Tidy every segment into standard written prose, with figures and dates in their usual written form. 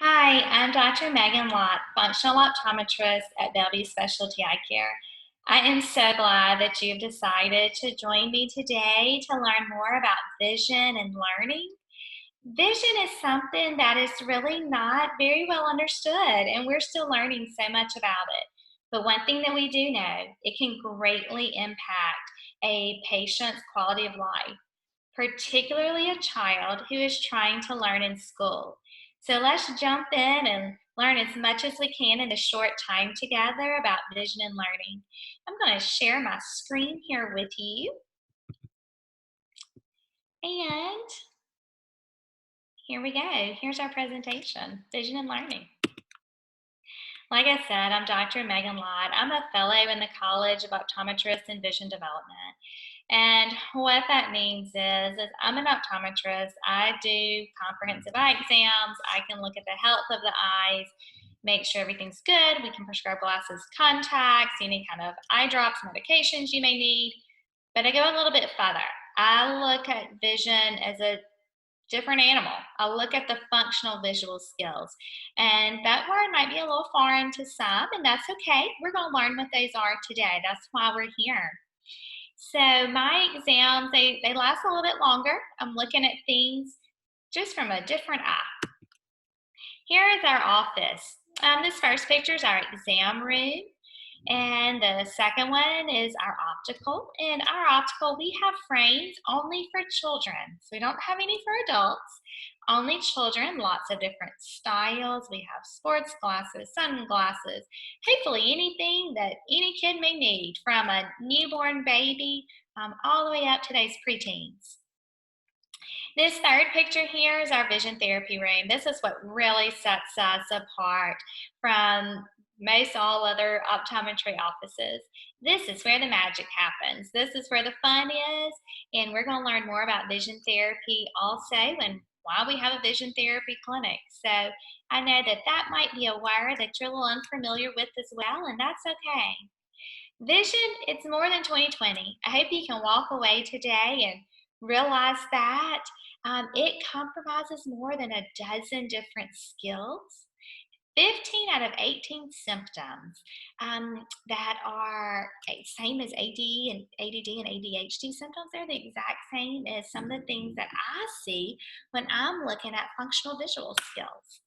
Hi, I'm Dr. Megan Lott, functional optometrist at Belle Specialty Eye Care. I am so glad that you've decided to join me today to learn more about vision and learning. Vision is something that is really not very well understood, and we're still learning so much about it. But one thing that we do know, it can greatly impact a patient's quality of life, particularly a child who is trying to learn in school. So let's jump in and learn as much as we can in a short time together about vision and learning. I'm going to share my screen here with you. And here we go. Here's our presentation, Vision and Learning. Like I said, I'm Dr. Megan Lott. I'm a fellow in the College of Optometrists and Vision Development. And what that means is I'm an optometrist. I do comprehensive eye exams. I can look at the health of the eyes, make sure everything's good. We can prescribe glasses, contacts, any kind of eye drops, medications you may need. But I go a little bit further. I look at vision as a different animal. I'll look at the functional visual skills. And that word might be a little foreign to some, and that's okay. We're going to learn what those are today. That's why we're here. So my exams, they last a little bit longer. I'm looking at things just from a different eye. Here is our office. This first picture is our exam room. And the second one is our optical. In our optical, we have frames only for children. So we don't have any for adults, only children, lots of different styles. We have sports glasses, sunglasses, hopefully anything that any kid may need, from a newborn baby all the way up to those preteens. This third picture here is our vision therapy room. This is what really sets us apart from most all other optometry offices. This is where the magic happens. This is where the fun is, and we're going to learn more about vision therapy also and why we have a vision therapy clinic. So I know that that might be a word that you're a little unfamiliar with as well, and that's okay. Vision, it's more than 2020. I hope you can walk away today and realize that it compromises more than a dozen different skills. 15 out of 18 symptoms that are same as ADD and ADHD symptoms. They're the exact same as some of the things that I see when I'm looking at functional visual skills.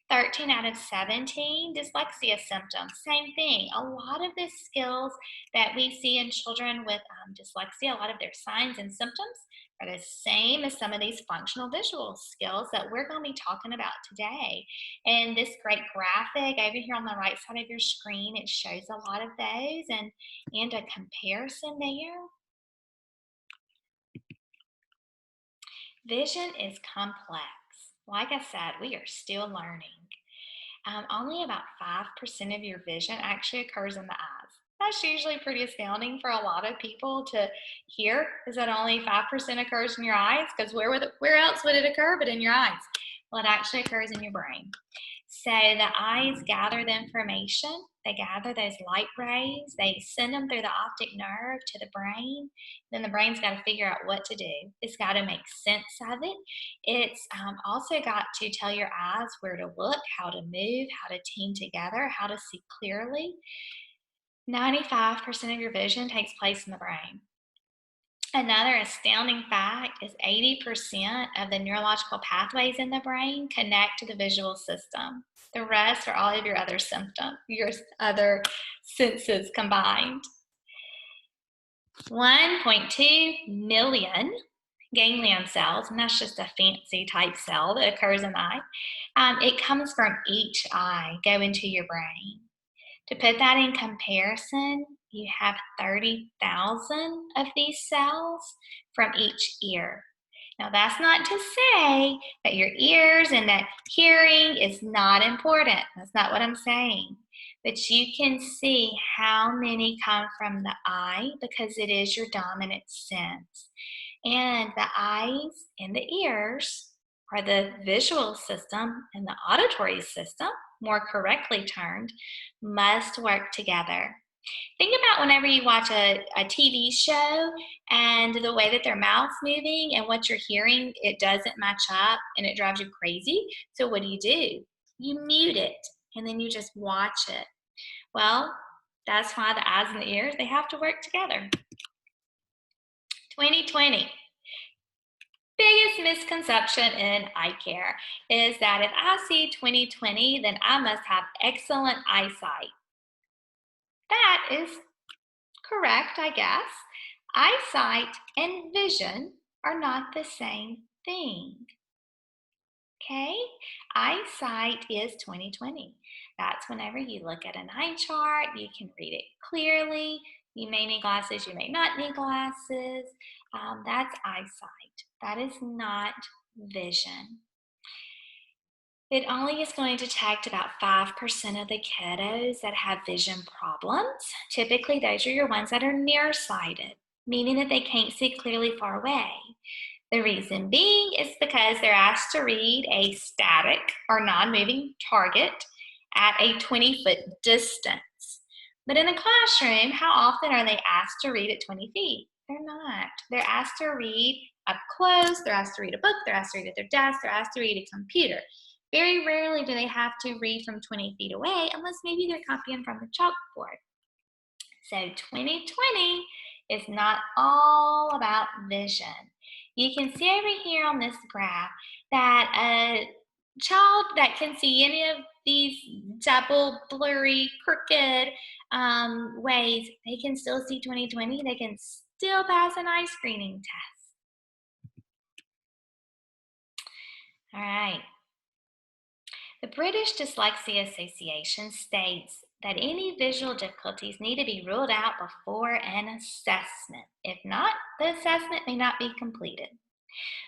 13 out of 17 dyslexia symptoms, same thing. A lot of the skills that we see in children with dyslexia, a lot of their signs and symptoms are the same as some of these functional visual skills that we're going to be talking about today. And this great graphic over here on the right side of your screen, it shows a lot of those and a comparison there. Vision is complex. Like I said, we are still learning. Only about 5% of your vision actually occurs in the eyes. That's usually pretty astounding for a lot of people to hear, is that only 5% occurs in your eyes? Because where else would it occur but in your eyes? Well, it actually occurs in your brain. So the eyes gather the information, they gather those light rays, they send them through the optic nerve to the brain. Then the brain's got to figure out what to do. It's got to make sense of it. It's also got to tell your eyes where to look, how to move, how to team together, how to see clearly. 95% of your vision takes place in the brain. Another astounding fact is 80% of the neurological pathways in the brain connect to the visual system. The rest are all of your other symptoms, your other senses combined. 1.2 million ganglion cells, and that's just a fancy type cell that occurs in the eye. It comes from each eye, go into your brain. To put that in comparison, you have 30,000 of these cells from each ear. Now, that's not to say that your ears and that hearing is not important. That's not what I'm saying. But you can see how many come from the eye because it is your dominant sense. And the eyes and the ears are the visual system, and the auditory system, more correctly termed, must work together. Think about whenever you watch a TV show and the way that their mouth's moving and what you're hearing, it doesn't match up and it drives you crazy. So what do? You mute it, and then you just watch it. Well, that's why the eyes and the ears, they have to work together. 2020. Biggest misconception in eye care is that if I see 2020, then I must have excellent eyesight. That is correct, I guess. Eyesight and vision are not the same thing. Okay, eyesight is 2020. That's whenever you look at an eye chart, you can read it clearly. You may need glasses, you may not need glasses. That's eyesight. That is not vision. It only is going to detect about 5% of the kiddos that have vision problems. Typically, those are your ones that are nearsighted, meaning that they can't see clearly far away. The reason being is because they're asked to read a static or non-moving target at a 20-foot distance. But in the classroom, how often are they asked to read at 20 feet? They're not. They're asked to read up close, they're asked to read a book, they're asked to read at their desk, they're asked to read a computer. Very rarely do they have to read from 20 feet away unless maybe they're copying from the chalkboard. So 2020 is not all about vision. You can see over here on this graph that a child that can see any of these double, blurry, crooked ways, they can still see 2020. They can still pass an eye screening test. All right. The British Dyslexia Association states that any visual difficulties need to be ruled out before an assessment. If not, the assessment may not be completed.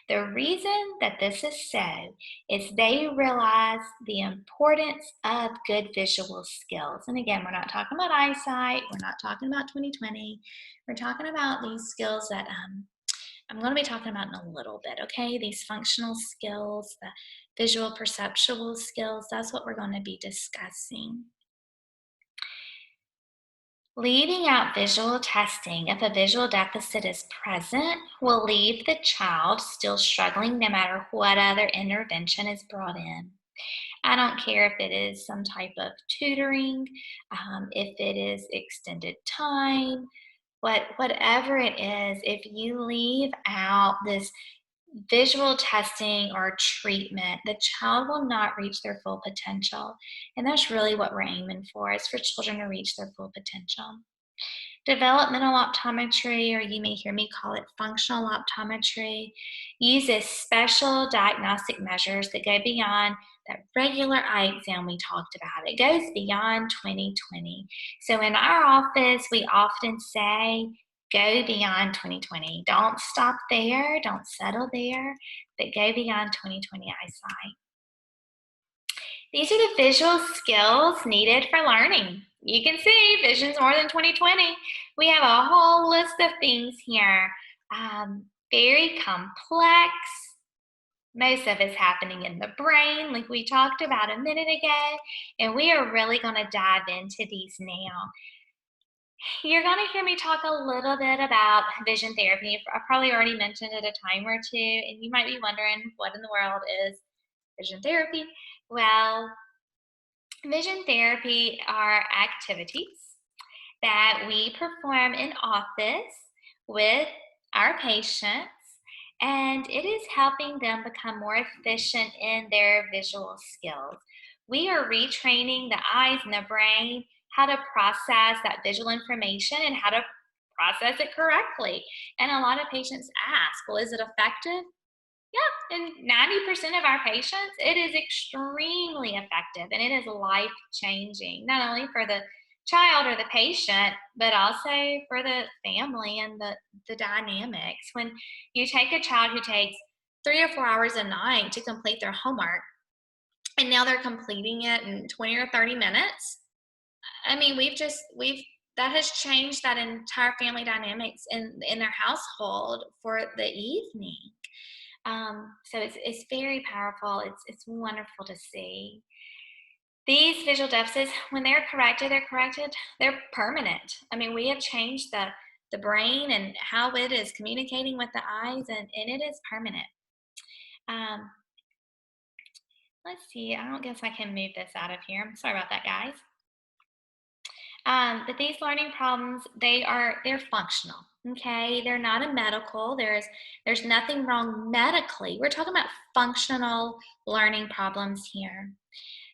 The reason that this is so is they realize the importance of good visual skills. And again, we're not talking about eyesight, we're not talking about 2020, we're talking about these skills that I'm going to be talking about in a little bit, okay? These functional skills, the visual perceptual skills, that's what we're going to be discussing. Leaving out visual testing if a visual deficit is present will leave the child still struggling no matter what other intervention is brought in. I don't care if it is some type of tutoring, if it is extended time, whatever it is, if you leave out this visual testing or treatment, the child will not reach their full potential. And that's really what we're aiming for, is for children to reach their full potential. Developmental optometry, or you may hear me call it functional optometry, uses special diagnostic measures that go beyond that regular eye exam we talked about. It goes beyond 2020. So in our office, we often say, go beyond 2020. Don't stop there, don't settle there, but go beyond 2020 eyesight. These are the visual skills needed for learning. You can see vision's more than 2020. We have a whole list of things here. Very complex. Most of it's happening in the brain, like we talked about a minute ago, and we are really going to dive into these now. You're going to hear me talk a little bit about vision therapy. I probably already mentioned it a time or two, and you might be wondering what in the world is vision therapy. Well, vision therapy are activities that we perform in office with our patients, and it is helping them become more efficient in their visual skills. We are retraining the eyes and the brain how to process that visual information and how to process it correctly. And a lot of patients ask, well, is it effective? Yeah, in 90% of our patients, it is extremely effective and it is life-changing, not only for the child or the patient, but also for the family and the dynamics. When you take a child who takes 3 or 4 hours a night to complete their homework, and now they're completing it in 20 or 30 minutes, I mean, that has changed that entire family dynamics in their household for the evening. So it's very powerful. It's wonderful to see. These visual deficits, when they're corrected, they're permanent. I mean, we have changed the brain and how it is communicating with the eyes, and it is permanent. Let's see. I don't guess I can move this out of here. Sorry about that, guys. But these learning problems, they're functional. Okay, they're not a medical. There's nothing wrong medically. We're talking about functional learning problems here.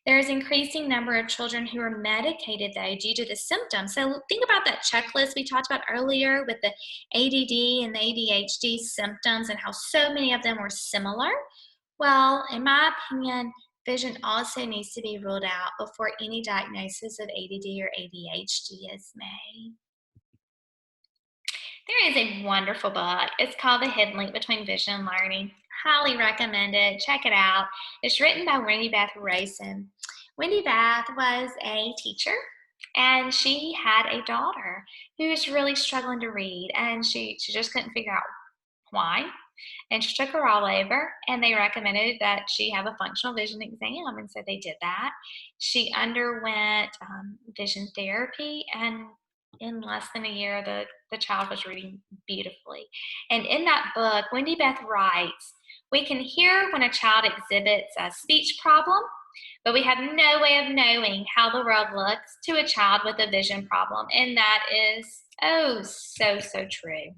There is increasing number of children who are medicated though due to the symptoms. So think about that checklist we talked about earlier with the ADD and the ADHD symptoms and how so many of them were similar. Well, in my opinion, vision also needs to be ruled out before any diagnosis of ADD or ADHD is made. There is a wonderful book. It's called The Hidden Link Between Vision and Learning. Highly recommend it. Check it out. It's written by Wendy Beth Rosen. Wendy Beth was a teacher, and she had a daughter who was really struggling to read, and she just couldn't figure out why. And she took her all over, and they recommended that she have a functional vision exam, and so they did that. She underwent vision therapy, and in less than a year, the child was reading beautifully. And in that book, Wendy Beth writes, we can hear when a child exhibits a speech problem, but we have no way of knowing how the world looks to a child with a vision problem. And that is, oh, so true.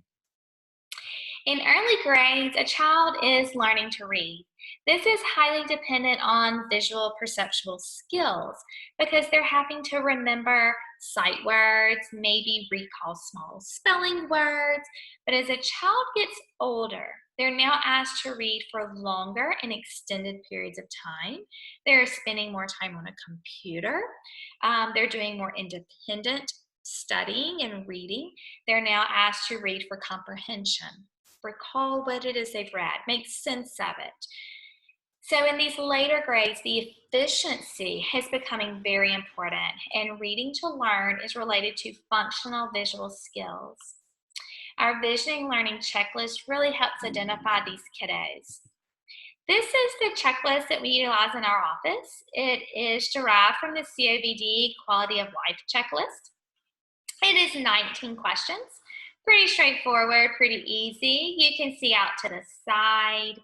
In early grades, a child is learning to read. This is highly dependent on visual perceptual skills because they're having to remember sight words, maybe recall small spelling words. But as a child gets older, they're now asked to read for longer and extended periods of time. They're spending more time on a computer. They're doing more independent studying and reading. They're now asked to read for comprehension. Recall what it is they've read, make sense of it. So in these later grades, the efficiency is becoming very important, and reading to learn is related to functional visual skills. Our visioning learning checklist really helps identify these kiddos. This is the checklist that we utilize in our office. It is derived from the COVD Quality of Life checklist. It is 19 questions. Pretty straightforward, pretty easy. You can see out to the side.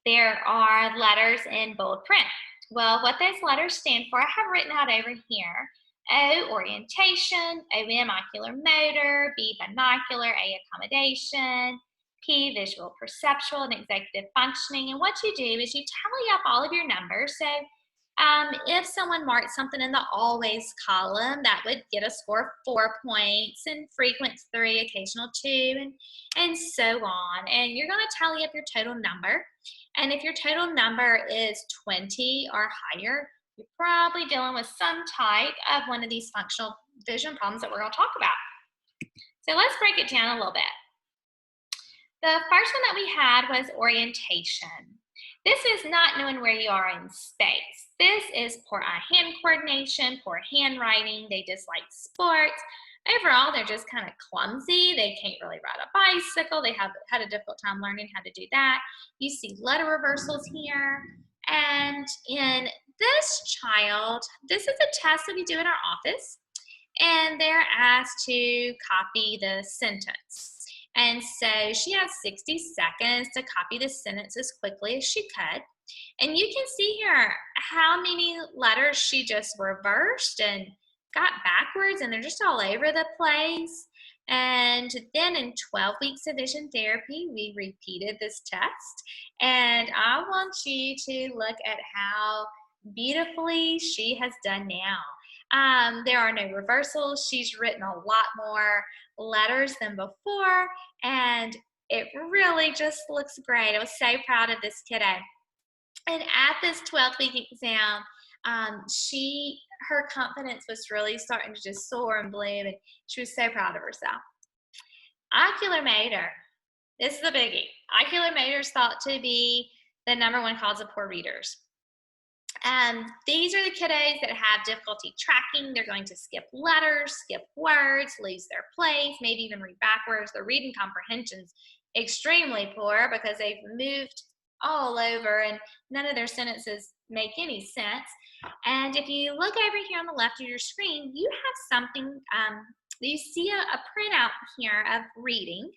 There are letters in bold print. Well, what those letters stand for, I have written out over here. O, orientation. O-M, ocular motor. B, binocular. A, accommodation. P, visual perceptual and executive functioning. And what you do is you tally up all of your numbers. So if someone marked something in the always column, that would get a score of 4 points, and frequent 3, occasional 2, and so on. And you're going to tally up your total number. And if your total number is 20 or higher, you're probably dealing with some type of one of these functional vision problems that we're going to talk about. So let's break it down a little bit. The first one that we had was orientation. This is not knowing where you are in space. This is poor eye-hand coordination, poor handwriting. They dislike sports. Overall, they're just kind of clumsy. They can't really ride a bicycle. They have had a difficult time learning how to do that. You see letter reversals here. And in this child, this is a test that we do in our office. And they're asked to copy the sentence. And so she has 60 seconds to copy the sentence as quickly as she could. And you can see here how many letters she just reversed and got backwards, and they're just all over the place. And then in 12 weeks of vision therapy, we repeated this test. And I want you to look at how beautifully she has done now. There are no reversals. She's written a lot more letters than before, and it really just looks great. I was so proud of this kiddo. And at this 12-week exam, her confidence was really starting to just soar and bloom, and she was so proud of herself. Ocular motor. This is a biggie. Ocular motor is thought to be the #1 cause of poor readers. These are the kiddos that have difficulty tracking. They're going to skip letters, skip words, lose their place, maybe even read backwards. Their reading comprehension's extremely poor because they've moved all over and none of their sentences make any sense. And if you look over here on the left of your screen, you have something, you see a printout here of reading.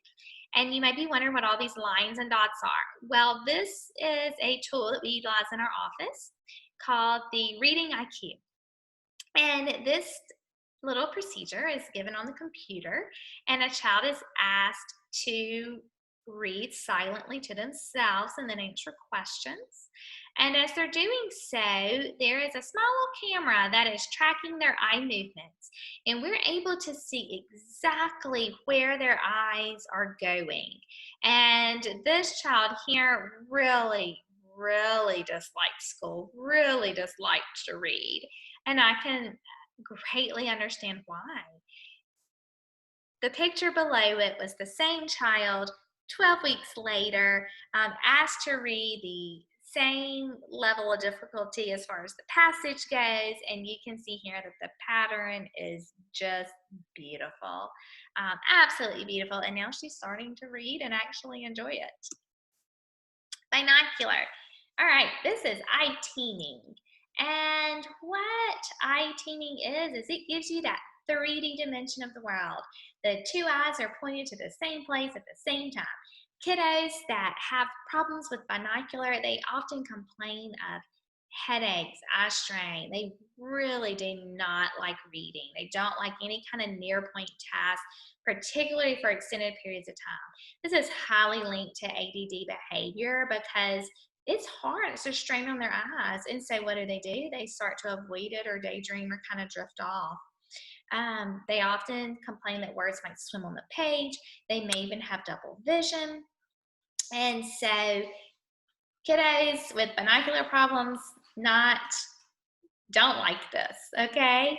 And you might be wondering what all these lines and dots are. Well, this is a tool that we utilize in our office called the Reading IQ. And this little procedure is given on the computer, and a child is asked to read silently to themselves and then answer questions. And as they're doing so, there is a small camera that is tracking their eye movements, and we're able to see exactly where their eyes are going. And this child here really dislikes school, really dislikes to read. And I can greatly understand why. The picture below it was the same child 12 weeks later, asked to read the same level of difficulty as far as the passage goes, and you can see here that the pattern is just beautiful, absolutely beautiful, and now she's starting to read and actually enjoy it. Binocular. All right, this is eye teaming. And what eye teaming is it gives you that 3D dimension of the world. The two eyes are pointed to the same place at the same time. Kiddos that have problems with binocular, they often complain of headaches, eye strain. They really do not like reading. They don't like any kind of near point task, particularly for extended periods of time. This is highly linked to ADD behavior because it's hard. It's a strain on their eyes. And so what do? They start to avoid it or daydream or kind of drift off. They often complain that words might swim on the page. They may even have double vision. And so kiddos with binocular problems don't like this, okay?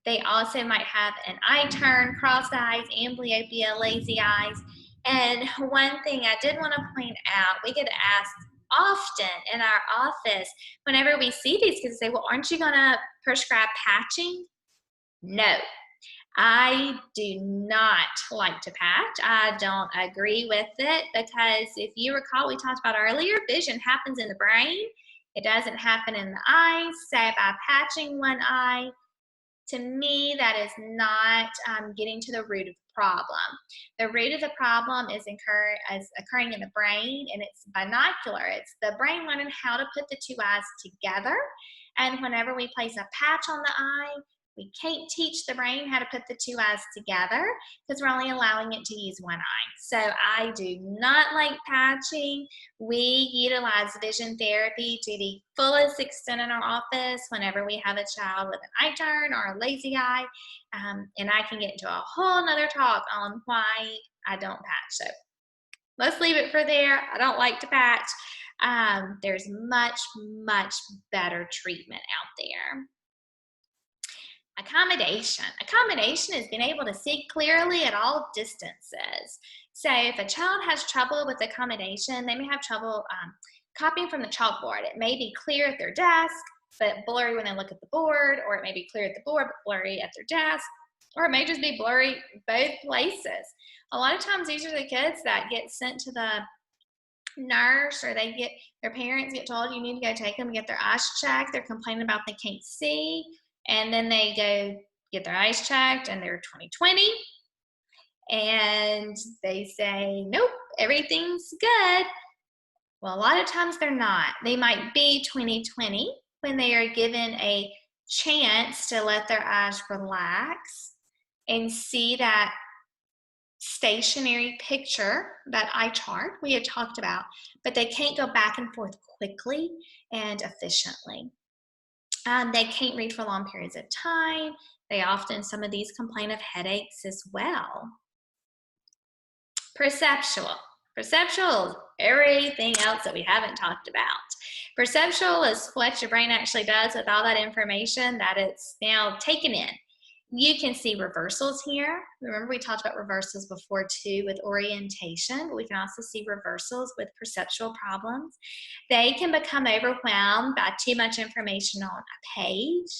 They also might have an eye turn, crossed eyes, amblyopia, lazy eyes. And one thing I did want to point out, we get asked often in our office whenever we see these kids say, well, aren't you going to prescribe patching? No. I do not like to patch. I don't agree with it because if you recall, we talked about earlier, vision happens in the brain. It doesn't happen in the eyes. So by patching one eye, to me, that is not getting to the root of the problem. The root of the problem is occurring in the brain, and it's binocular. It's the brain learning how to put the two eyes together. And whenever we place a patch on the eye, we can't teach the brain how to put the two eyes together because we're only allowing it to use one eye. So I do not like patching. We utilize vision therapy to the fullest extent in our office whenever we have a child with an eye turn or a lazy eye. And I can get into a whole nother talk on why I don't patch. So let's leave it for there. I don't like to patch. There's much better treatment out there. Accommodation. Accommodation is being able to see clearly at all distances. So if a child has trouble with accommodation, they may have trouble copying from the chalkboard. It may be clear at their desk, but blurry when they look at the board, or it may be clear at the board, but blurry at their desk, or it may just be blurry both places. A lot of times these are the kids that get sent to the nurse, or their parents get told you need to go take them and get their eyes checked. They're complaining about they can't see. And then they go get their eyes checked and they're 20/20, and they say, nope, everything's good. Well, a lot of times they're not. They might be 20/20 when they are given a chance to let their eyes relax and see that stationary picture, that eye chart we had talked about, but they can't go back and forth quickly and efficiently. They can't read for long periods of time. Some of these complain of headaches as well. Perceptual. Perceptual is everything else that we haven't talked about. Perceptual is what your brain actually does with all that information that it's now taken in. You can see reversals here. Remember, we talked about reversals before too with orientation, but we can also see reversals with perceptual problems. They can become overwhelmed by too much information on a page.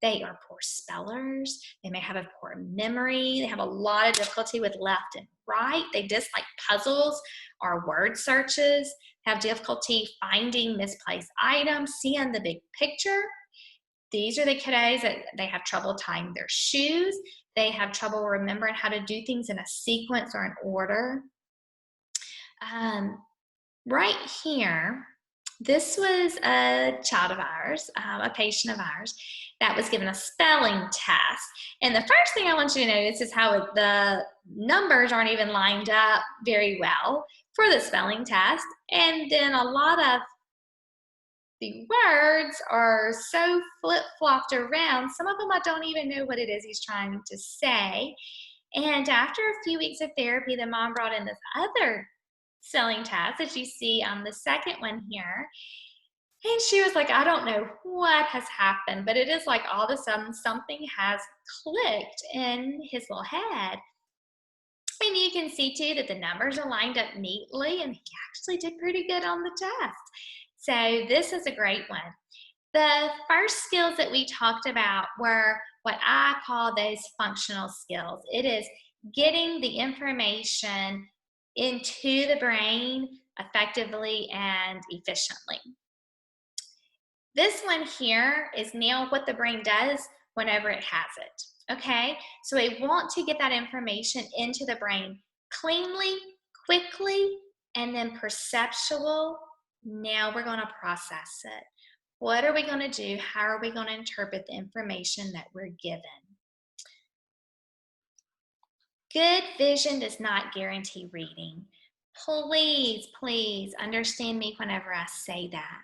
They are poor spellers. They may have a poor memory. They have a lot of difficulty with left and right. They dislike puzzles or word searches, have difficulty finding misplaced items, seeing the big picture. These are the kiddos that they have trouble tying their shoes. They have trouble remembering how to do things in a sequence or an order. Right here, This was a child of ours, a patient of ours, that was given a spelling test. And the first thing I want you to notice is how the numbers aren't even lined up very well for the spelling test. And then a lot of the words are so flip-flopped around. Some of them I don't even know what it is he's trying to say. And after a few weeks of therapy, the mom brought in this other spelling test that you see on the second one here. And she was like, I don't know what has happened, but it is like all of a sudden something has clicked in his little head. And you can see too that the numbers are lined up neatly, and he actually did pretty good on the test. So this is a great one. The first skills that we talked about were what I call those functional skills. It is getting the information into the brain effectively and efficiently. This one here is now what the brain does whenever it has it, okay? So we want to get that information into the brain cleanly, quickly, and then perceptual. Now we're gonna process it. What are we gonna do? How are we gonna interpret the information that we're given? Good vision does not guarantee reading. Please, please understand me whenever I say that.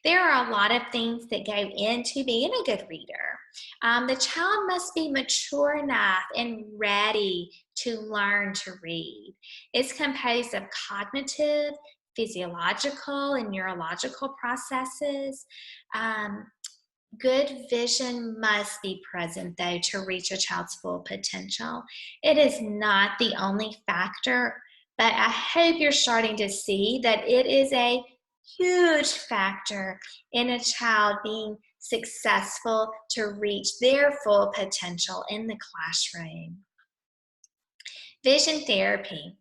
There are a lot of things that go into being a good reader. The child must be mature enough and ready to learn to read. It's composed of cognitive, physiological, and neurological processes. Good vision must be present, though, to reach a child's full potential. It is not the only factor, but I hope you're starting to see that it is a huge factor in a child being successful to reach their full potential in the classroom. Vision therapy.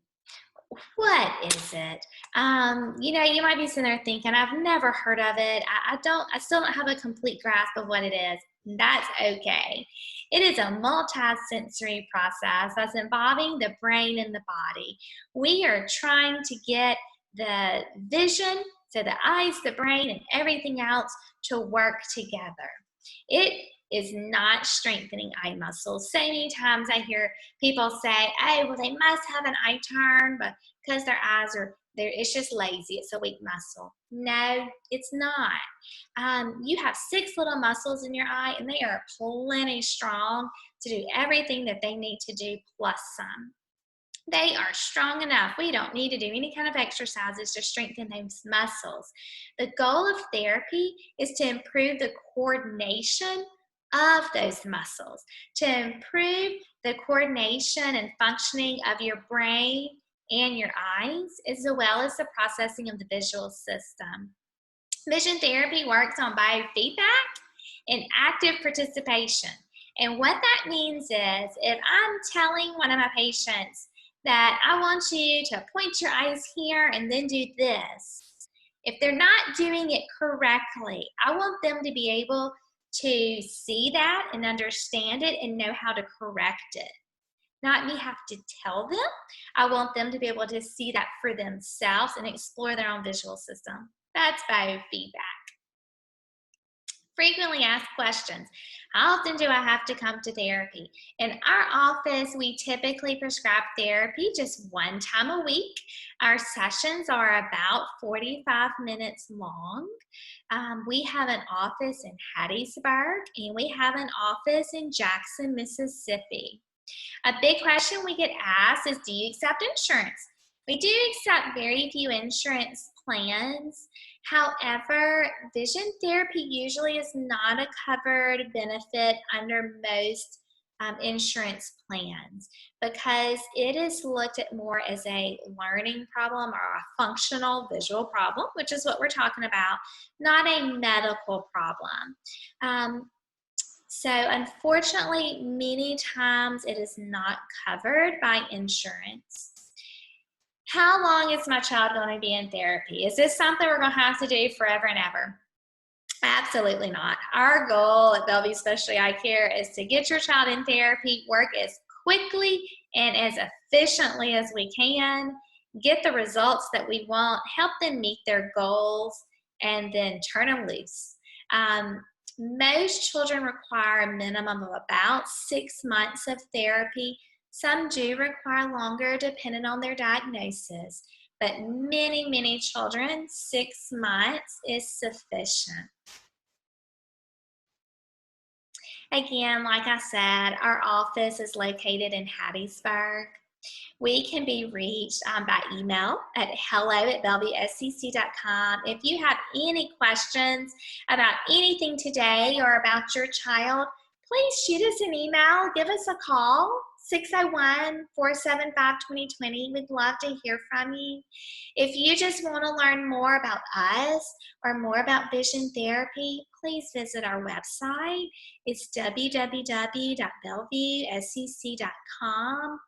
What is it? You might be sitting there thinking, I've never heard of it. I still don't have a complete grasp of what it is. That's okay. It is a multi-sensory process that's involving the brain and the body. We are trying to get the vision, so the eyes, the brain, and everything else to work together. It is not strengthening eye muscles. So many times I hear people say, oh, well, they must have an eye turn, but because their eyes are there, it's just lazy. It's a weak muscle. No, it's not. You have 6 little muscles in your eye, and they are plenty strong to do everything that they need to do, plus some. They are strong enough. We don't need to do any kind of exercises to strengthen those muscles. The goal of therapy is to improve the coordination of those muscles, to improve the coordination and functioning of your brain and your eyes, as well as the processing of the visual system. Vision therapy works on biofeedback and active participation. And what that means is, if I'm telling one of my patients that I want you to point your eyes here and then do this, if they're not doing it correctly, I want them to be able to see that and understand it and know how to correct it. Not me have to tell them. I want them to be able to see that for themselves and explore their own visual system. That's biofeedback. Frequently asked questions. How often do I have to come to therapy? In our office, we typically prescribe therapy just 1 time a week. Our sessions are about 45 minutes long. We have an office in Hattiesburg, and we have an office in Jackson, Mississippi. A big question we get asked is, do you accept insurance? We do accept very few insurance plans. However, vision therapy usually is not a covered benefit under most insurance plans, because it is looked at more as a learning problem or a functional visual problem, which is what we're talking about, not a medical problem. So unfortunately, many times it is not covered by insurance. How long is my child going to be in therapy? Is this something we're going to have to do forever and ever? Absolutely not. Our goal at Bellevue Specialty Eye Care is to get your child in therapy, work as quickly and as efficiently as we can, get the results that we want, help them meet their goals, and then turn them loose. Most children require a minimum of about 6 months of therapy. Some do require longer depending on their diagnosis, but many children, 6 months is sufficient. Again, like I said, our office is located in Hattiesburg. We can be reached by email at hello@bellevuescc.com. If you have any questions about anything today or about your child, please shoot us an email, give us a call, 601-475-2020. We'd love to hear from you. If you just want to learn more about us or more about vision therapy, please visit our website. It's www.bellevuescc.com.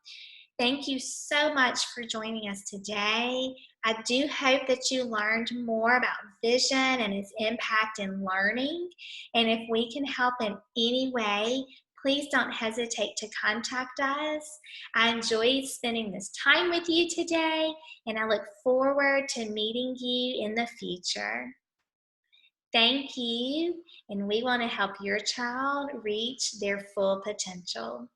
Thank you so much for joining us today. I do hope that you learned more about vision and its impact in learning. And if we can help in any way, please don't hesitate to contact us. I enjoyed spending this time with you today, and I look forward to meeting you in the future. Thank you, and we want to help your child reach their full potential.